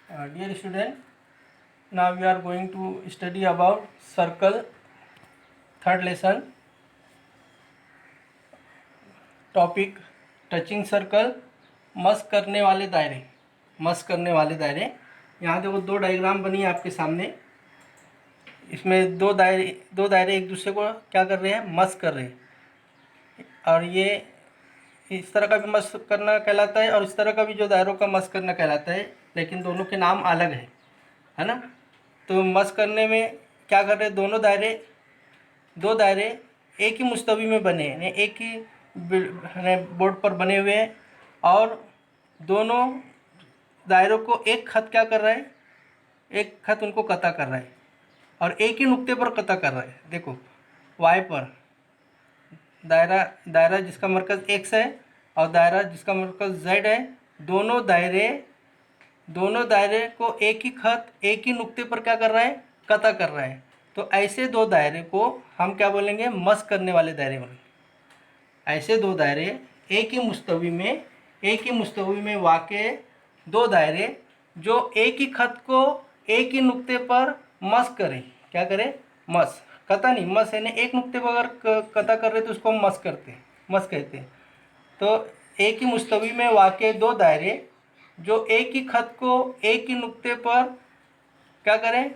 Dear student, now we are going to study about circle, third lesson, topic touching circle, Musk करने वाले दायरे। Musk करने वाले दायरे, यहाँ देखो दो डायग्राम बनी है आपके सामने। इसमें दो दायरे एक दूसरे को क्या कर रहे हैं, मस्क कर रहे हैं। और ये इस तरह का भी मस्क करना कहलाता है और इस तरह का भी जो दायरों का मस्क करना कहलाता है, लेकिन दोनों के नाम अलग है ना। तो मस्क करने में क्या कर रहे हैं, दो दायरे एक ही मुस्तवी में बने हैं, एक ही बोर्ड पर बने हुए हैं और दोनों दायरों को एक खत क्या कर रहा है, एक खत उनको कता कर रहा है और एक ही नुक्ते पर कता कर रहा है। देखो वाई पर दायरा जिसका मरकज़ x है और दायरा जिसका मरकज़ z है, दोनों दायरे को एक ही खत एक ही नुक्ते पर क्या कर रहा है, कता कर रहा है। तो ऐसे दो दायरे को हम क्या बोलेंगे, मस्क करने वाले दायरे बोलेंगे। ऐसे दो दायरे एक ही मुस्तवी में वाक़े दो दायरे जो एक ही खत को एक ही नुक्ते पर मस्क करें। क्या करें, मस्क, कता नहीं, मस्क यानी एक नुक्ते पर अगर कता कर रहे तो उसको हम मस्क कहते हैं। तो एक ही मुस्तवी में वाक़े दो दायरे जो एक ही खत को एक ही नुक्ते पर क्या करें,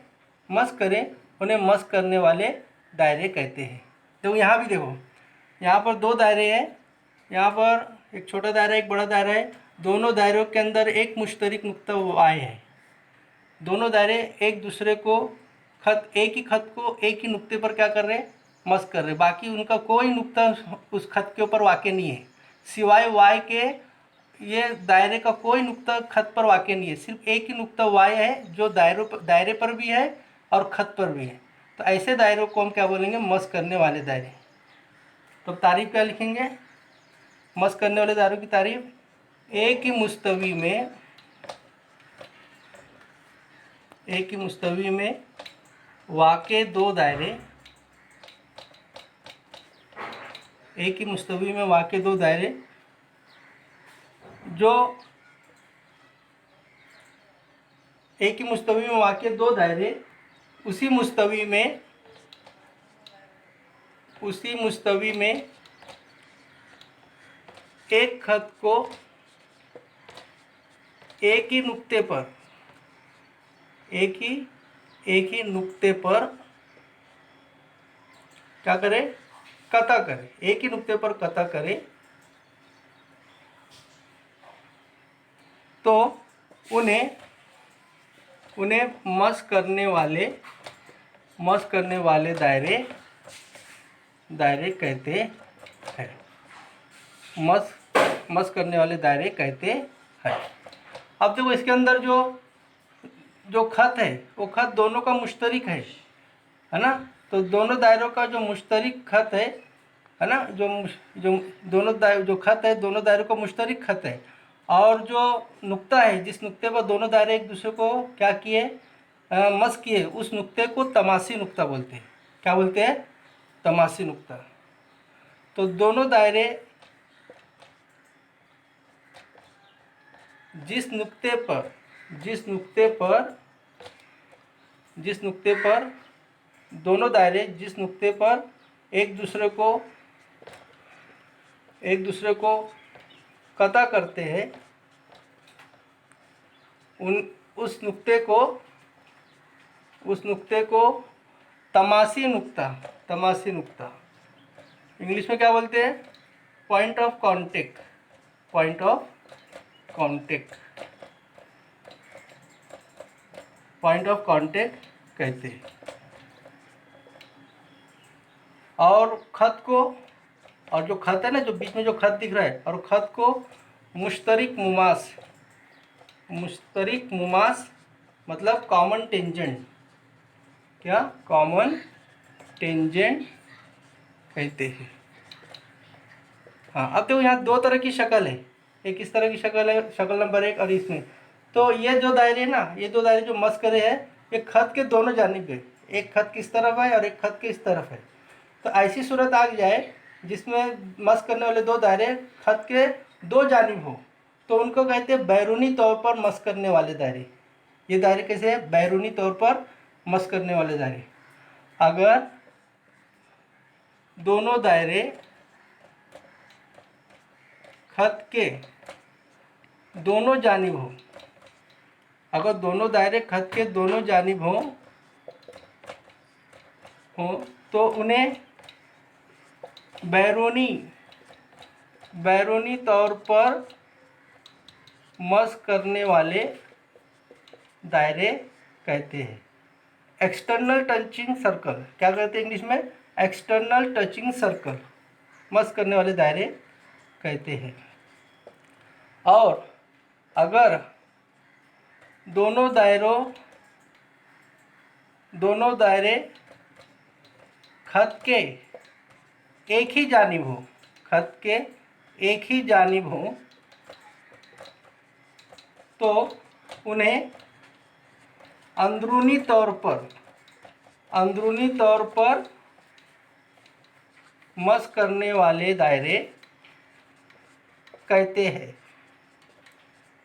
मस्क करें, उन्हें मस्क करने वाले दायरे कहते हैं। तो यहाँ भी देखो, यहाँ पर दो दायरे हैं, यहाँ पर एक छोटा दायरा एक बड़ा दायरा है। दोनों दायरों के अंदर एक मुश्तरक नुक्ता वाई है। दोनों दायरे एक दूसरे को एक ही खत को एक ही नुक्ते पर क्या कर रहे हैं, मस्क कर रहे हैं। बाकी उनका कोई नुक्ता उस खत के ऊपर वाक़े नहीं है, सिवाय वाई के। ये दायरे का कोई नुक्ता खत पर वाक़े नहीं है, सिर्फ एक ही नुक्ता वाई है जो दायरे पर भी है और खत पर भी है। तो ऐसे दायरों को हम क्या बोलेंगे, मस्क करने वाले दायरे। तो तारीफ क्या लिखेंगे, मस्क करने वाले दायरों की तारीफ, एक ही मुस्तवी में वाक़े दो दायरे, एक ही मुस्तवी में वाक़े दो दायरे जो एक ही मुस्तवी में वाक़े दो दायरे उसी मुस्तवी में एक खत को एक ही नुक्ते पर क्या करें, कता करें, एक ही नुक्ते पर कता करें, तो उन्हें मस्क करने वाले दायरे कहते हैं। मस्क करने वाले दायरे कहते हैं। अब देखो इसके अंदर जो खत है वो खत दोनों का मुश्तरक है ना। तो दोनों दायरों का जो मुश्तरक खत है ना, जो खत है दोनों दायरों का मुश्तरक खत है। और जो नुक्ता है, जिस नुक्ते पर दोनों दायरे एक दूसरे को क्या किए, मस्क किए, उस नुक्ते को तमासी नुक्ता बोलते हैं। क्या बोलते हैं, तमासी नुक्ता। तो दोनों दायरे जिस नुक्ते पर दोनों दायरे जिस नुक्ते पर एक दूसरे को कता करते हैं, उस नुक्ते को तमासी नुक्ता इंग्लिश में क्या बोलते हैं, पॉइंट ऑफ कांटेक्ट कहते हैं। और खत को, और जो खत है ना, जो बीच में जो खत दिख रहा है, और खत को मुश्तरक मुमास मतलब कॉमन टेंजेंट, क्या कॉमन टेंजेंट कहते हैं। हाँ, अब देखो यहाँ दो तरह की शक्ल है, एक इस तरह की शक्ल है, शक्ल नंबर 1, और इसमें। तो ये जो दायरे ना, ये दो दायरे जो मस्क करे हैं, ये खत के दोनों जानिब है, एक खत किस तरफ है और एक खत के इस तरफ है। तो ऐसी सूरत आ जाए जिसमें मस्क करने वाले दो दायरे खत के दो जानिब हो, तो उनको कहते हैं बैरूनी तौर पर मस्क करने वाले दायरे। ये दायरे कैसे हैं? बैरूनी तौर पर मस करने वाले दायरे। अगर दोनों दायरे खत के दोनों जानिब हो, अगर दोनों दायरे खत के दोनों जानिब हो तो उन्हें बैरूनी तौर पर मस करने वाले दायरे कहते हैं। एक्सटर्नल टचिंग सर्कल क्या कहते हैं इंग्लिश में? एक्सटर्नल टचिंग सर्कल मस करने वाले दायरे कहते हैं। और अगर दोनों दायरे खत के एक ही जानिब हो, खत के एक ही जानिब हो तो उन्हें अंदरूनी तौर पर मस करने वाले दायरे कहते हैं।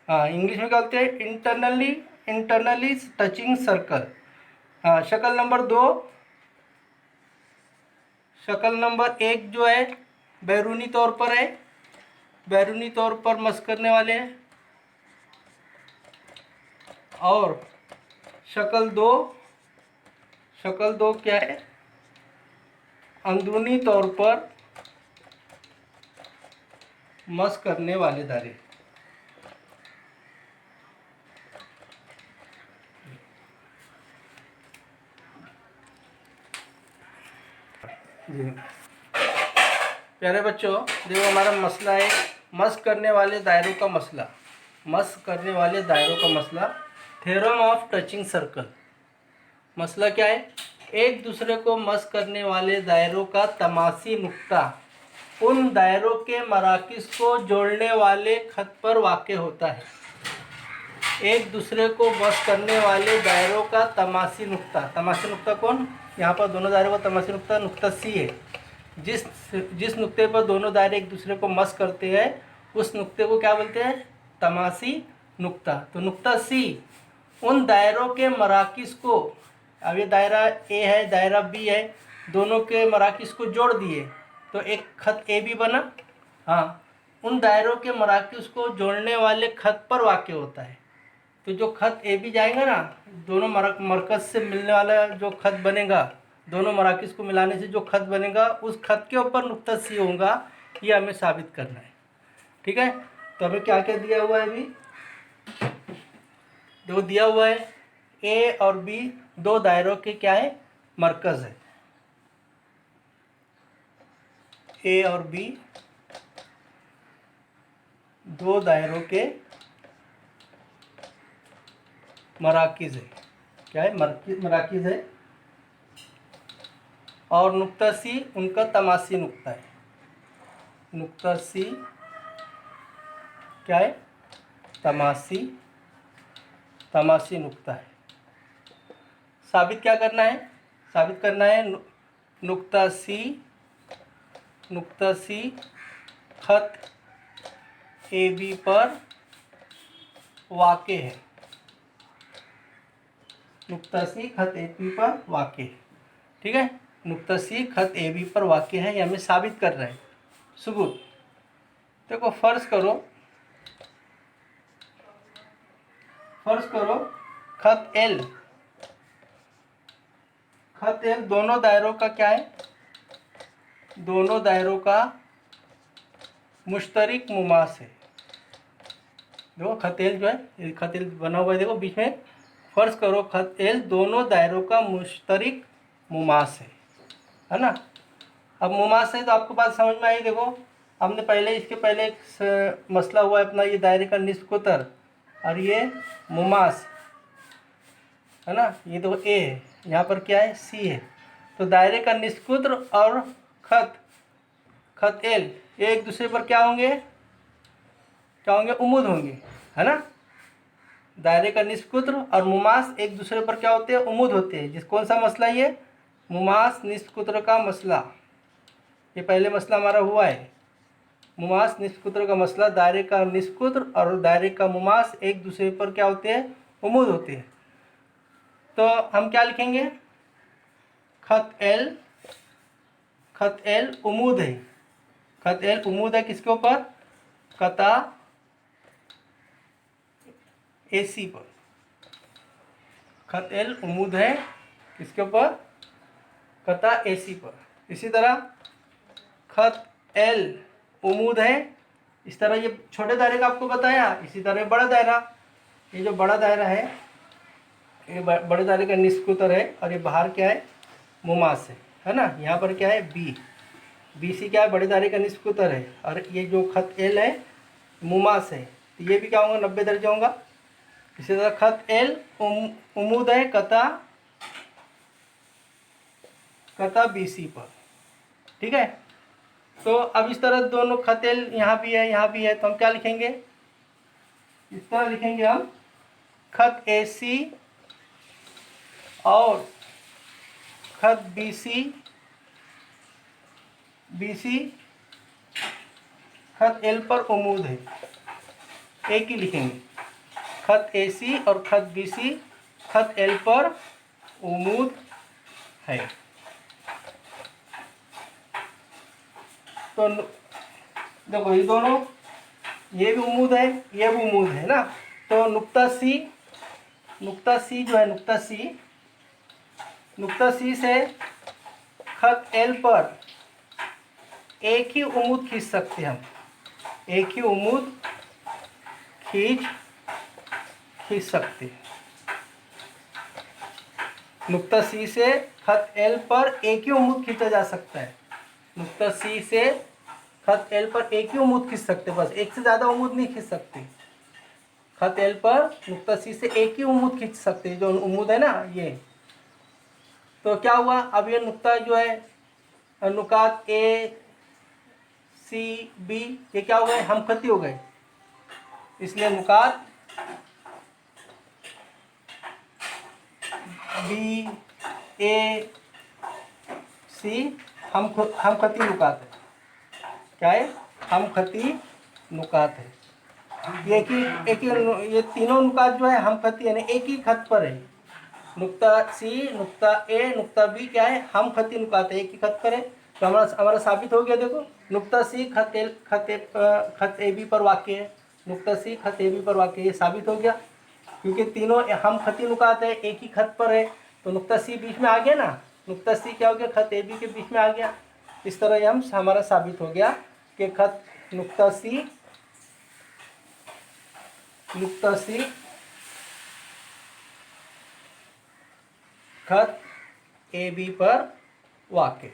हाँ, इंग्लिश में क्या बोलते हैं? Internally touching circle. हाँ, शक्ल नंबर 1 जो है बैरूनी तौर पर है, बैरूनी तौर पर मस करने वाले हैं। और शक्ल दो क्या है? अंदरूनी तौर पर मस करने वाले दायरे। जी प्यारे बच्चों, देखो हमारा मसला है मस करने वाले दायरों का मसला। Theorem of touching circle. मसला क्या है? एक दूसरे को मस करने वाले दायरों का तमासी नुक्ता उन दायरों के मराकिज़ को जोड़ने वाले खत पर वाक़ होता है। एक दूसरे को मस करने वाले दायरों का तमासी नुक्ता कौन? यहाँ पर दोनों दायरों का तमासी नुक्ता सी है। जिस नुक्ते पर दोनों दायरे एक दूसरे को मस करते हैं उस नुक्ते को क्या बोलते हैं? तमासी नुक्ता। तो नुक्ता सी उन दायरों के मराकिज़ को, अब ये दायरा ए है, दायरा बी है, दोनों के मराकिज़ को जोड़ दिए तो एक खत ए बी बना। हाँ, उन दायरों के मराकिज़ को जोड़ने वाले खत पर वाक़ होता है। तो जो खत ए बी जाएगा ना, दोनों मरकज़ से मिलने वाला जो खत बनेगा, दोनों मराकिज़ को मिलाने से जो खत बनेगा उस खत के ऊपर नुक्ता सी होगा, ये हमें साबित करना है। ठीक है, तो हमें क्या क्या दिया हुआ है अभी? देखो दिया हुआ है ए और बी दो दायरों के क्या है? मरकज़ है। ए और बी दो दायरों के मराकिज़ है। क्या है? मराकिज़ है। और नुक्ता सी उनका तमासी नुक्ता है। नुक्ता सी क्या है? तमासी नुक्ता है। साबित क्या करना है? साबित करना है नुक्ता सी खत ए बी पर वाक़ है। नुक्ता सी खत ए बी पर वाक़ है। ठीक है, नुक्ता सी खत ए बी पर वाक़ है, ये हमें साबित कर रहा है। सबूत देखो, फर्ज करो खत एल दोनों दायरों का क्या है? दोनों दायरों का मुश्तरक मुमास है। देखो खत एल जो है, खत एल बना हुआ है, देखो बीच में। फर्ज करो खत एल दोनों दायरों का मुश्तरक मुमास है ना। अब मुमास है तो आपको बात समझ में आई। देखो हमने इसके पहले एक मसला हुआ है अपना, ये दायरे का निस्फ कुतर और ये मुमास है ना। ये तो ए है, यहाँ पर क्या है? सी है। तो दायरे का निस्फ कुतर और खत एल ये एक दूसरे पर क्या होंगे? उमुद होंगे, है ना। दायरे का निस्फ कुतर और मुमास एक दूसरे पर क्या होते हैं? उमुद होते हैं। कौन सा मसला ये? मुमास निस्फ कुतर का मसला। ये पहले मसला हमारा हुआ है, मुमास निस्फ कुतर का मसला। दायरे का निस्फ कुतर और दायरे का मुमास एक दूसरे पर क्या होते हैं? उमुद होते हैं। तो हम क्या लिखेंगे, खत एल उमूद है, खत एल उमूद है किसके ऊपर, कता AC पर, खत एल उमूद है किसके ऊपर, कता AC पर। इसी तरह खत एल उमूद है, इस तरह ये छोटे दायरे का आपको बताया, इसी तरह बड़ा दायरा, ये जो बड़ा दायरा है ये बड़े दायरे का निष्ठ उत्तर है, और ये बाहर क्या है, मुमास है ना। यहाँ पर क्या है, BC क्या है, बड़े दायरे का निष्ठ उत्तर है, और ये जो खत एल है मुमास है, तो ये भी क्या होगा, 90 दर्जे होगा। इसी तरह खत एल उमूद है कता BC पर, ठीक है। तो अब इस तरह दोनों खत एल यहाँ भी है यहाँ भी है, तो हम क्या लिखेंगे, इस तरह लिखेंगे हम, खत AC और खत BC खत एल पर उमूद है, एक ही लिखेंगे, खत AC और खत BC खत एल पर उमूद है। तो देखो ये दोनों, ये भी उमूद है ये भी उमूद है ना। तो नुक्ता C जो है, नुक्ता C से खत एल पर एक ही उमूद खींच सकते हैं हम, एक ही उमूद खींच सकते हैं। नुक्ता C से खत एल पर एक ही उमूद खींचा जा सकता है, नुक्ता C से खत एल पर एक ही उमूद खींच सकते, बस एक से ज़्यादा उमूद नहीं खींच सकते। खत एल पर नुक्ता C से एक ही उमूद खींच सकते, जो उमूद है ना ये। तो क्या हुआ, अब ये नुक्ता जो है नुकात ACB ये क्या हो गए, हम खती हो गए, इसलिए नुकात BAC हम खती नुकात है, क्या है, हम खती नुकात है। एक ही ये तीनों नुकात जो है हम खती यानी एक ही खत पर है, नुक्ता C नुक्ता A नुक्ता B क्या है, हम खती नुकात है, एक ही खत पर है। तो हमारा साबित हो गया, देखो नुक्ता C खत AB पर वाक़ है, नुक्ता C खत AB पर वाक़ है, ये साबित हो गया, क्योंकि तीनों हम खती नुकात है, एक ही खत पर है, तो नुक्ता C बीच में आ गया ना, नुक्ता C क्या हो गया, खत AB के बीच में आ गया। इस तरह हम हमारा साबित हो गया कि खत नुक्ता C खत AB पर वाक़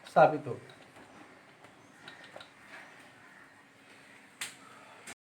साबित हो गया।